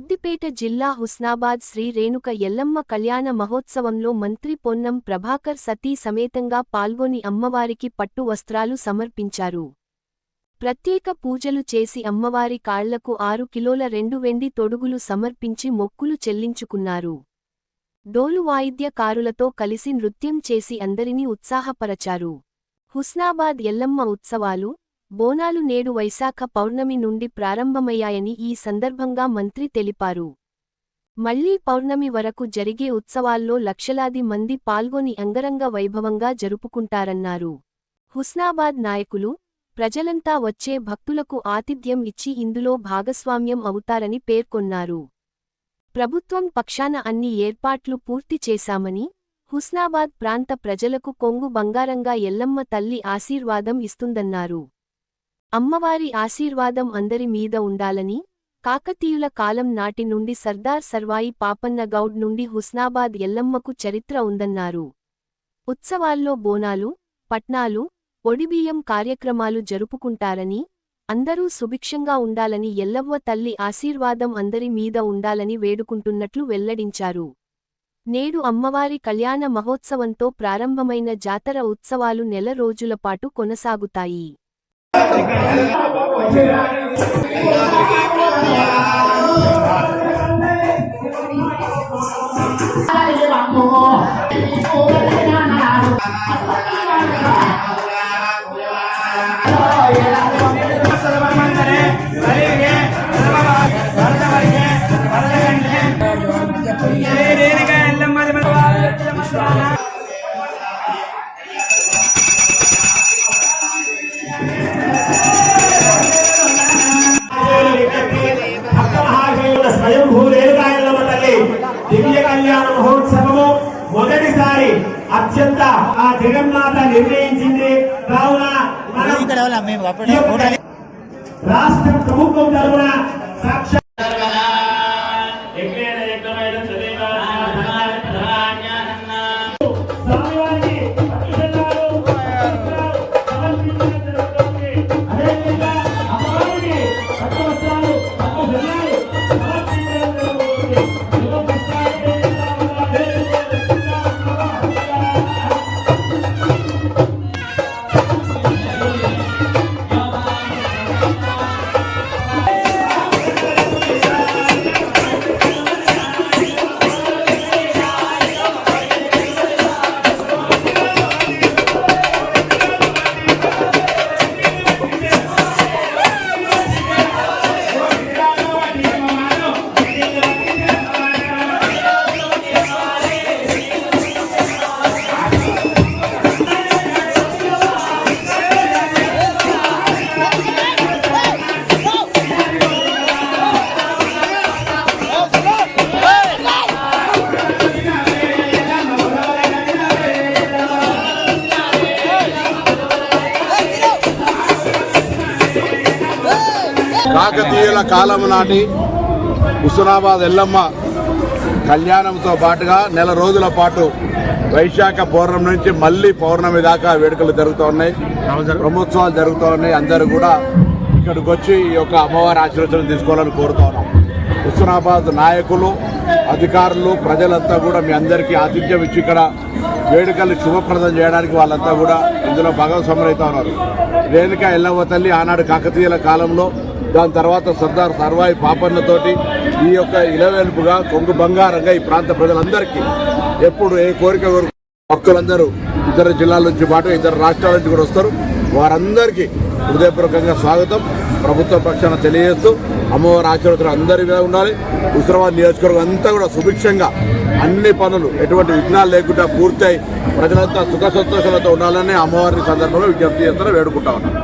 సిద్దిపేట జిల్లా హుస్నాబాద్ శ్రీ రేణుక ఎల్లమ్మ కళ్యాణ మహోత్సవంలో మంత్రి పొన్నం ప్రభాకర్ సతీ సమేతంగా పాల్గొని అమ్మవారికి పట్టు వస్త్రాలు సమర్పించారు. ప్రత్యేక పూజలు చేసి అమ్మవారి కాళ్లకు 6 కిలోల 2 వెండి తొడుగులు సమర్పించి మొక్కులు చెల్లించుకున్నారు. డోలు వాయిద్యకారులతో కలిసి నృత్యం చేసి అందరినీ ఉత్సాహపరచారు. హుస్నాబాద్ ఎల్లమ్మ ఉత్సవాలు, బోనాలు నేడు వైశాఖ పౌర్ణమి నుండి ప్రారంభమయ్యాయని ఈ సందర్భంగా మంత్రి తెలిపారు. మళ్లీ పౌర్ణమి వరకు జరిగే ఉత్సవాల్లో లక్షలాది మంది పాల్గొని అంగరంగ వైభవంగా జరుపుకుంటారన్నారు. హుస్నాబాద్ నాయకులు, ప్రజలంతా వచ్చే భక్తులకు ఆతిథ్యం ఇచ్చి ఇందులో భాగస్వామ్యం అవుతారని పేర్కొన్నారు. ప్రభుత్వం పక్షాన అన్ని ఏర్పాట్లు పూర్తి చేశామని, హుస్నాబాద్ ప్రాంత ప్రజలకు కొంగు బంగారంగా ఎల్లమ్మ తల్లి ఆశీర్వాదం ఇస్తుందన్నారు. అమ్మవారి ఆశీర్వాదం అందరి మీద ఉండాలని, కాకతీయుల కాలం నాటి నుండి సర్దార్ సర్వాయి పాపన్న గౌడ్ నుండి హుస్నాబాద్ ఎల్లమ్మకు చరిత్ర ఉందన్నారు. ఉత్సవాల్లో బోనాలు, పట్నాలు, ఒడిబియ్యం కార్యక్రమాలు జరుపుకుంటారని, అందరూ సుభిక్షంగా ఉండాలని ఎల్లవ్వ తల్లి ఆశీర్వాదం అందరి మీద ఉండాలని వేడుకుంటున్నట్లు వెల్లడించారు. నేడు అమ్మవారి కళ్యాణ మహోత్సవంతో ప్రారంభమైన జాతర ఉత్సవాలు నెల రోజుల పాటు కొనసాగుతాయి. దివ్య కళ్యాణ మహోత్సవము మొదటిసారి అత్యంత ఆ జగన్మాత నిర్ణయించింది. కావున రాష్ట్ర ప్రభుత్వం తరఫున సాక్షాత్ కాకతీయుల కాలం నాటి హుస్నాబాద్ ఎల్లమ్మ కళ్యాణంతో పాటుగా నెల రోజుల పాటు వైశాఖ పౌర్ణమి నుంచి మళ్లీ పౌర్ణమి దాకా వేడుకలు జరుగుతూ ఉన్నాయి, బ్రహ్మోత్సవాలు జరుగుతూ ఉన్నాయి. అందరూ కూడా ఇక్కడికి వచ్చి ఈ యొక్క అమ్మవారి ఆశీర్వచనం తీసుకోవాలని కోరుతా ఉన్నాం. హుస్నాబాద్ నాయకులు, అధికారులు, ప్రజలంతా కూడా మీ అందరికీ ఆతిథ్యం ఇచ్చి ఇక్కడ వేడుకలు శుభప్రదం చేయడానికి వాళ్ళంతా కూడా ఇందులో భాగస్వాములవుతా ఉన్నారు. రేణుక ఎల్లమ్మ తల్లి ఆనాడు కాకతీయుల కాలంలో, దాని తర్వాత సర్దార్ సర్వాయి పాపన్నతోటి ఈ యొక్క ఇలవేల్పుగా కొంగు బంగారంగా ఈ ప్రాంత ప్రజలందరికీ ఎప్పుడు ఏ కోరిక భక్తులందరూ ఇతర జిల్లాల నుంచి పాటు ఇతర రాష్ట్రాల నుంచి కూడా వస్తారు. వారందరికీ హృదయపూర్వకంగా స్వాగతం ప్రభుత్వ పక్షాన తెలియజేస్తూ అమ్మవారి ఆశీర్వాదాలు అందరి మీద ఉండాలి. హుస్నాబాద్ నియోజకవర్గం అంతా కూడా సుభిక్షంగా అన్ని పనులు ఎటువంటి విఘ్నాలు లేకుండా పూర్తయి ప్రజలంతా సుఖ సంతోషాలతో ఉండాలని అమ్మవారిని సందర్భంలో విజ్ఞప్తి చేస్తారని వేడుకుంటా ఉన్నాం.